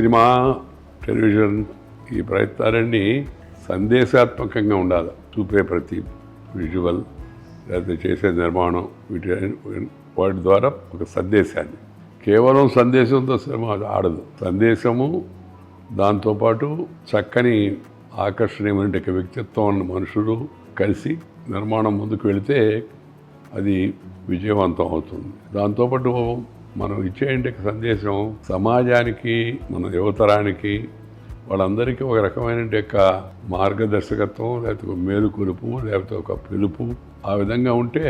Cinema, television ఈ ప్రయత్నాలన్నీ సందేశాత్మకంగా ఉండాలి. చూపే ప్రతి విజువల్ లేకపోతే చేసే నిర్మాణం వాటి ద్వారా ఒక సందేశాన్ని, కేవలం సందేశంతో సినిమా ఆడదు. సందేశము దాంతోపాటు చక్కని ఆకర్షణీయమైన వ్యక్తిత్వం ఉన్న మనుషులు కలిసి నిర్మాణం ముందుకు వెళితే అది విజయవంతం అవుతుంది. దాంతోపాటు మనం ఇచ్చే సందేశం సమాజానికి, మన యువతరానికి, వాళ్ళందరికీ ఒక రకమైన మార్గదర్శకత్వం, లేకపోతే ఒక మేలుకొలుపు, లేకపోతే ఒక పిలుపు, ఆ విధంగా ఉంటే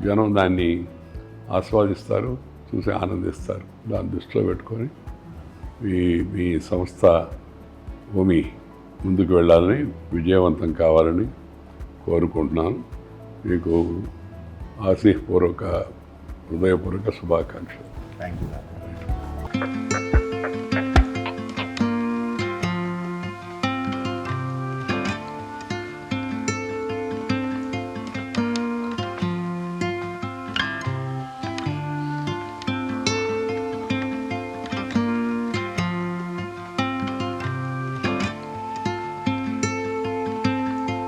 జనం దాన్ని ఆస్వాదిస్తారు, చూసి ఆనందిస్తారు. దాన్ని దృష్టిలో పెట్టుకొని మీ సంస్థ భూమి ముందుకు వెళ్ళాలని, విజయవంతం కావాలని కోరుకుంటున్నాను. మీకు ఆశీపూర్వక, హృదయపూర్వక శుభాకాంక్షలు. Thank you.